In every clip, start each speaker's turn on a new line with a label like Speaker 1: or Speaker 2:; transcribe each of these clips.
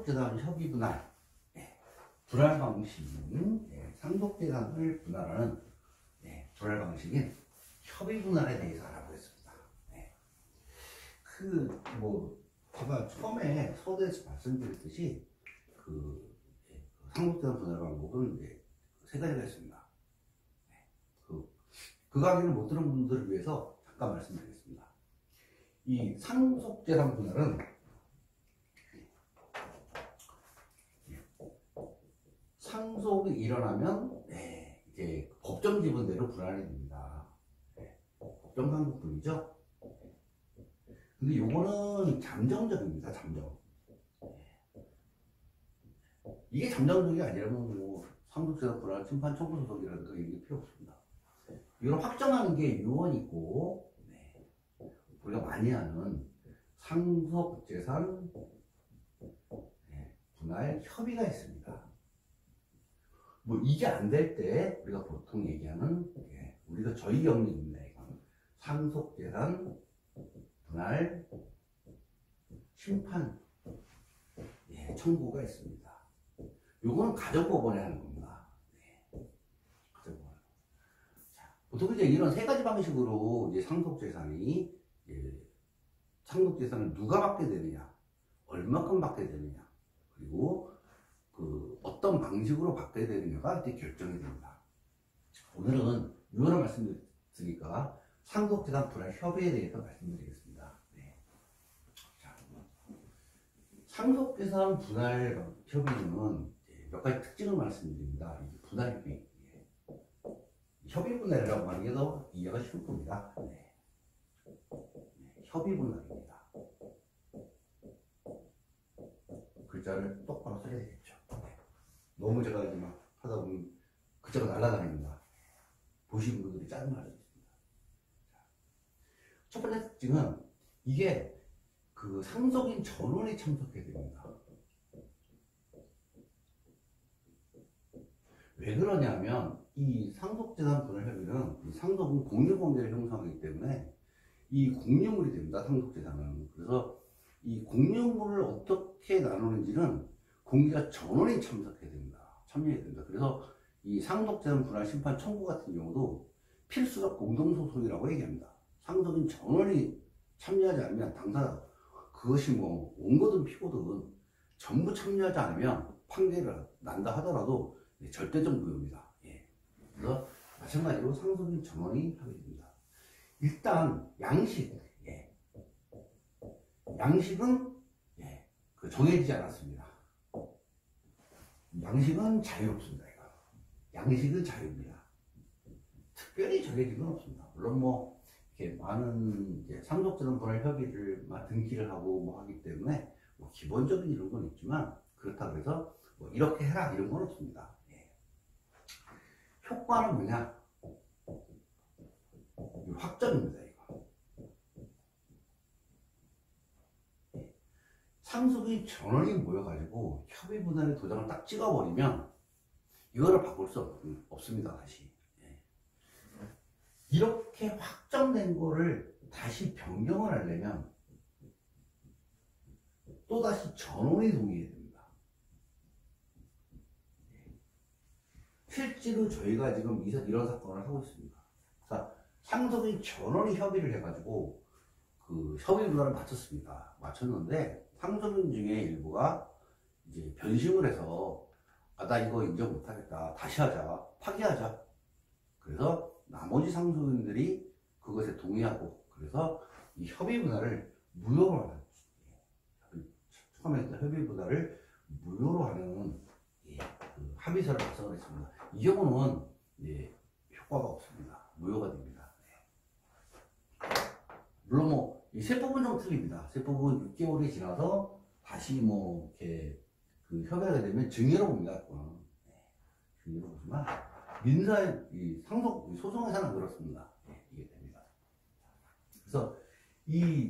Speaker 1: 상속재산 협의 분할, 분할 방식인 상속재산을 분할하는 분할 방식인 협의 분할에 대해서 알아보겠습니다. 제가 처음에 서두에서 말씀드렸듯이 상속재산 분할 방법은 세 가지가 있습니다. 그 강의를 못 들은 분들을 위해서 잠깐 말씀드리겠습니다. 이 상속재산 분할은 상속이 일어나면 이제 법정 지분대로 분할이 됩니다. 법정 상속분이죠. 근데 요거는 잠정적입니다. 잠정. 이게 잠정적이 아니라면 뭐 상속재산 분할 심판 청구 소송이라든가 이런 게 필요 없습니다. 이걸 확정하는 게 유언이고, 우리가 많이 하는 상속재산 분할 협의가 있습니다. 뭐 이게 안 될 때 우리가 보통 얘기하는 우리가 저희 영역입니다. 상속재산 분할 심판 청구가 있습니다. 요거는 가정법원에 하는 겁니다. 가정법원. 자, 보통 이제 이런 세 가지 방식으로 이제 상속재산이 상속재산을 누가 받게 되느냐, 얼마큼 받게 되느냐, 그리고 어떤 방식으로 받게 되느냐가 이제 결정이 됩니다. 오늘은 유언을 말씀드리니까 상속재산 분할 협의에 대해서 말씀드리겠습니다. 자, 상속재산 분할 협의는 몇 가지 특징을 말씀드립니다. 분할 협의. 협의 분할이라고 하는 게 더 이해가 쉬울 겁니다. 협의 분할입니다. 글자를 똑바로 써야 되겠죠. 너무 제가 이제 막 하다 보면 글자가 날아다닙니다. 보시는 분들이 짜증날 수 있습니다. 첫 번째 특징은 이게 상속인 전원이 참석해야 됩니다. 왜 그러냐면 이 상속재산 분할 협의는 이 상속은 공유관계를 형성하기 때문에 이 공유물이 됩니다. 상속재산은. 그래서 이 공유물을 어떻게 나누는지는 공유자 전원이 참석해야 됩니다. 참여해야 됩니다. 그래서 이 상속재산 분할 심판 청구 같은 경우도 필수적 공동소송이라고 얘기합니다. 상속인 전원이 참여하지 않으면 당사자, 그것이 뭐 원고든 피고든 전부 참여하지 않으면 판결이 난다 하더라도 절대적 무효입니다. 그래서 마찬가지로 상속인 전원이 하게 됩니다. 일단 양식은 정해지지 않았습니다. 양식은 자유롭습니다. 양식은 자유입니다. 특별히 정해진 건 없습니다. 물론 뭐 이렇게 많은 상속재산 분할 협의를 등기를 하고 뭐 하기 때문에 뭐 기본적인 이런 건 있지만 그렇다고 해서 뭐 이렇게 해라 이런 건 없습니다. 효과는 뭐냐? 확정입니다. 상속인 전원이 모여가지고 협의 분할의 도장을 딱 찍어버리면 이거를 바꿀 수 없습니다. 다시. 이렇게 확정된 거를 다시 변경을 하려면 또다시 전원이 동의해야 됩니다. 실제로 저희가 지금 이런 사건을 하고 있습니다. 자, 상속인 전원이 협의를 해가지고 협의 분할을 마쳤는데 상속인 중에 일부가 이제 변심을 해서 나 이거 인정 못하겠다, 다시 하자, 파기하자. 그래서 나머지 상속인들이 그것에 동의하고 그래서 이 협의 분할을 무효로 하는 처음에 협의 분할을 무효로 하는 합의서를 작성을 했습니다. 이 경우는 효과가 없습니다. 무효가 됩니다. 물론 뭐 이 세법은 좀 틀립니다. 세법은 6개월이 지나서 다시 뭐 이렇게 협의하게 되면 증여로 봅니다. 증여로 보지만 민사의 소송에서는 그렇습니다. 이게 됩니다. 그래서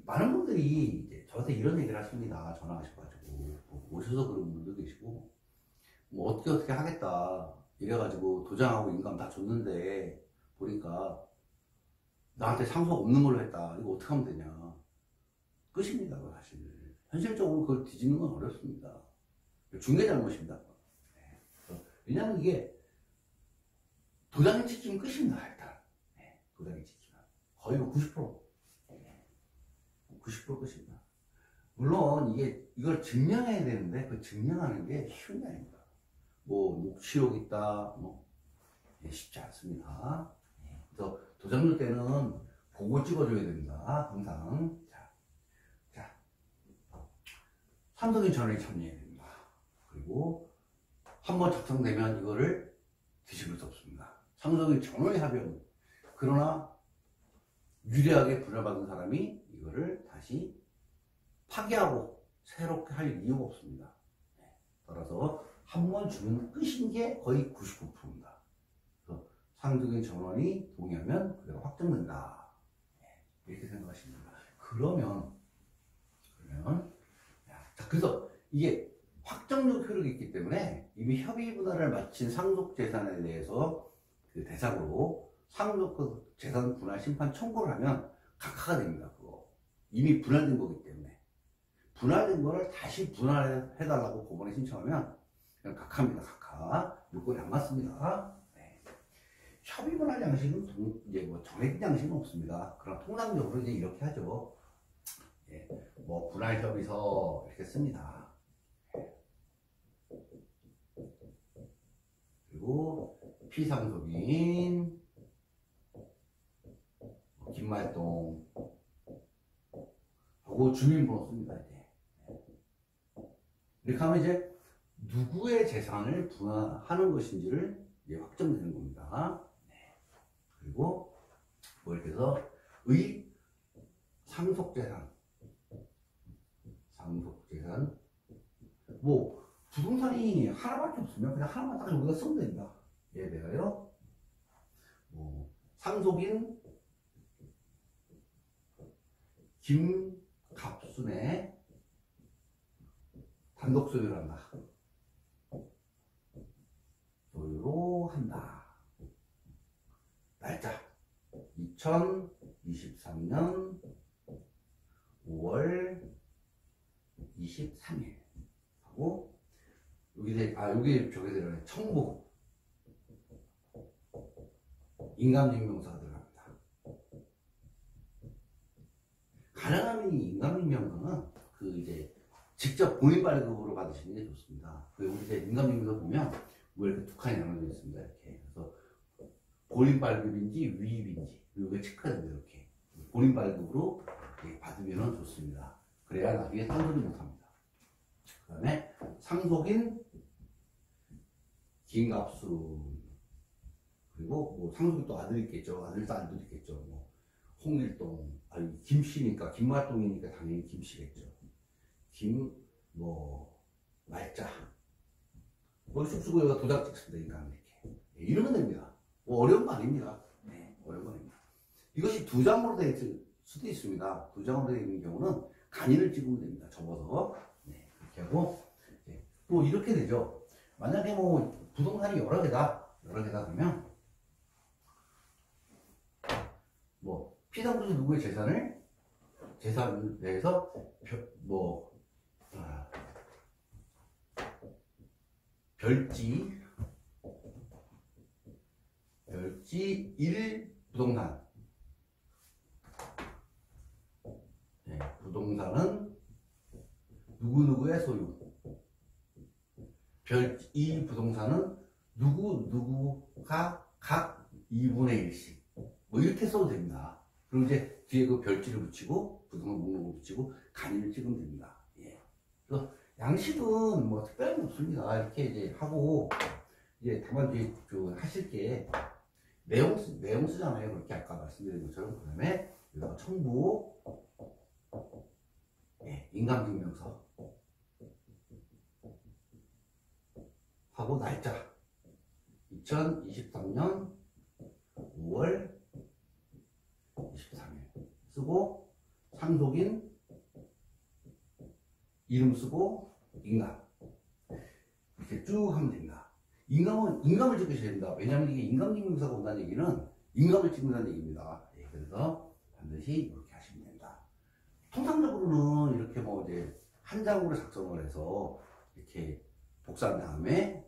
Speaker 1: 많은 분들이 이제 저한테 이런 얘기를 하십니다. 전화하셔가지고 오셔서 그런 분들도 계시고 뭐 어떻게 하겠다 이래가지고 도장하고 인감 다 줬는데 보니까 나한테 상속 없는 걸로 했다. 이거 어떻게 하면 되냐. 끝입니다. 사실 현실적으로 그걸 뒤집는 건 어렵습니다. 중대 잘못입니다. 왜냐하면 이게 도장이 찍히면 끝입니다. 일단 도장이 찍히면 거의 90% 90% 끝입니다. 물론 이걸 증명해야 되는데 그 증명하는 게 쉬운 게 아닙니다. 뭐 녹취록 있다 쉽지 않습니다. 그래서 도장 줄 때는 보고 찍어줘야 됩니다. 항상. 자, 삼성인 전원이 참여해야 됩니다. 그리고 한번 작성되면 이거를 뒤집을 수 없습니다. 삼성인 전원이 합의하는. 그러나 유리하게 분할받은 사람이 이거를 다시 파기하고 새롭게 할 이유가 없습니다. 따라서 한 번 주면 끝인 게 거의 99%입니다. 그래서 상속인 전원이 동의하면 그대로 확정된다. 이렇게 생각하시면 됩니다. 그러면 자, 그래서 이게 확정적 효력이 있기 때문에 이미 협의 분할을 마친 상속 재산에 대해서 그 대상으로 상속 재산 분할 심판 청구를 하면 각하가 됩니다. 그거 이미 분할된 거기 때문에 분할된 거를 다시 분할해달라고 법원에 신청하면 그냥 각하입니다. 각하. 요건이 안 맞습니다. 협의 분할 양식은 이제 뭐 정해진 양식은 없습니다. 그럼 통상적으로 이제 이렇게 하죠. 뭐 분할 협의서 이렇게 씁니다. 그리고 피상속인 김말동 하고 주민번호 씁니다. 이렇게 하면 이제 누구의 재산을 분할하는 것인지를 이제 확정되는 겁니다. 그리고 뭐 이렇게 해서 상속재산 뭐 부동산이 하나밖에 없으면 그냥 하나만 딱 여기다 쓰면 됩니다. 예에 대하여 뭐 상속인 김갑순의 단독 소유를 한다. 소유로 한다. 날짜 2023년 5월 23일 하고 여기 저게 들어가요. 청부 인감증명서가 들어갑니다. 가능하면 이 인감증명서는 그 이제 직접 본인 발급으로 받으시는 게 좋습니다. 그리고 이제 인감증명서 보면 뭐 이렇게 두 칸이 나눠져 있습니다. 이렇게 그래서 본인 발급인지 위입인지 이게 체크가 됩니다. 이렇게 본인 발급으로 받으면 좋습니다. 그래야 나중에 상속이 못합니다. 그 다음에 상속인 김갑순 그리고 뭐 상속이 또 아들이 있겠죠. 아들 딸도 있겠죠. 뭐 홍길동 아니 김씨니까 김말동이니까 당연히 김씨겠죠. 뭐 말자 뭐 쑥쑥 여기가 도장 찍습니다. 이렇게 이러면 됩니다. 뭐 어려운 거 아닙니다. 어려운 거 아닙니다. 이것이 두 장으로 되어 있을 수도 있습니다. 두 장으로 되어 있는 경우는 간이를 찍으면 됩니다. 접어서 이렇게 하고 또 이렇게 되죠. 만약에 뭐 부동산이 여러 개다 그러면 뭐 피상주지 누구의 재산을 대해서 별지 1 부동산 부동산은 누구누구의 소유 별지 2 부동산은 누구누구가 각 2분의 1씩 뭐 이렇게 써도 됩니다. 그리고 이제 뒤에 그 별지를 붙이고 부동산 목록을 붙이고 간이를 찍으면 됩니다. 그래서 양식은 뭐 특별한 게 없습니다. 이렇게 이제 하고 이제 다만 이제 하실 게 내용 쓰잖아요. 그렇게 아까 말씀드린 것처럼. 그 다음에 여기다가 청부 인감증명서 하고 날짜 2023년 5월 23일 쓰고 상속인 이름 쓰고 인감 이렇게 쭉 하면 됩니다. 인감을 찍으셔야 됩니다. 왜냐하면 이게 인감증명서가 온다는 얘기는 인감을 찍는다는 얘기입니다. 그래서 반드시 이렇게 하시면 됩니다. 통상적으로는 이렇게 뭐 이제 한 장으로 작성을 해서 이렇게 복사한 다음에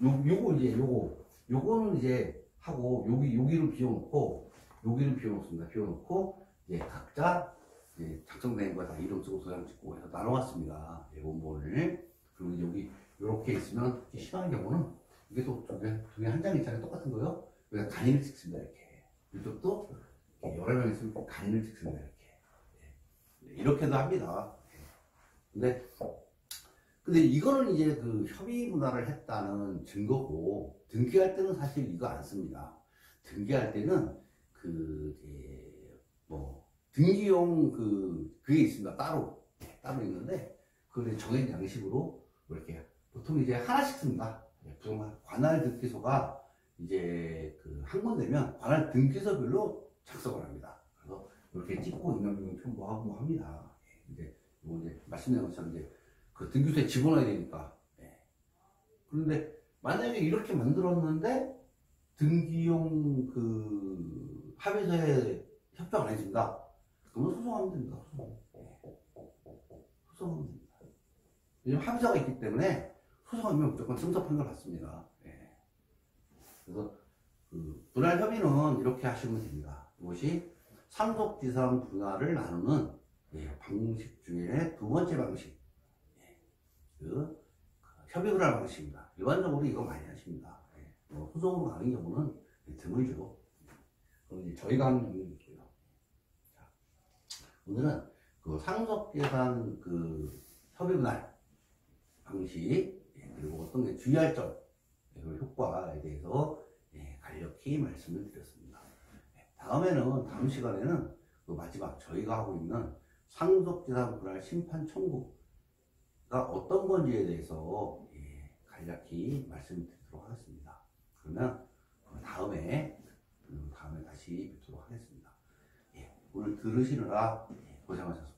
Speaker 1: 요거는 이제 하고 여기를 비워놓고 여기를 비워놓습니다. 비워놓고 이제 각자 이제 작성된 거 다 이름 쓰고 도장 찍고 해서 나눠왔습니다. 예, 원본을. 그리고 여기 이렇게 있으면 심한 경우는 이게 또 두개 한 장 있잖아요. 똑같은 거요. 여기다 간인을 찍습니다. 이렇게. 이쪽도 여러 명 있으면 간인을 찍습니다. 이렇게. 이렇게도 합니다. 근데 이거는 이제 그 협의 분할을 했다는 증거고, 등기할 때는 사실 이거 안 씁니다. 등기할 때는 등기용 그게 있습니다. 따로 있는데, 그걸 정해진 양식으로 이렇게 보통 이제 하나씩 씁니다. 관할 등기소가 이제 한 번 되면 관할 등기소별로 작성을 합니다. 그래서 이렇게 찍고 임명령 편부하고 뭐 합니다. 이제 말씀드린 것처럼 이제 그 등기소에 집어넣어야 되니까. 그런데 만약에 이렇게 만들었는데 등기용 합의서에 협조 안 해준다. 그러면 소송하면 됩니다. 소송하면 됩니다. 왜냐면 합의서가 있기 때문에 소송하면 무조건 승소 판결 받습니다. 그래서 분할 협의는 이렇게 하시면 됩니다. 이것이 상속지상 분할을 나누는 방식 중에 두 번째 방식. 협의 분할 방식입니다. 일반적으로 이거 많이 하십니다. 소송으로 가는 경우는 드물죠. 그럼 이제 저희가 하는 경우일게요. 오늘은 상속재산 협의 분할 방식, 그리고 어떤 게 주의할 점, 효과에 대해서 간략히 말씀을 드렸습니다. 다음 시간에는 마지막 저희가 하고 있는 상속재산 분할 심판 청구가 어떤 건지에 대해서 간략히 말씀드리도록 하겠습니다. 그러면 다음에 다시 뵙도록 하겠습니다. 오늘 들으시느라 고생하셨습니다.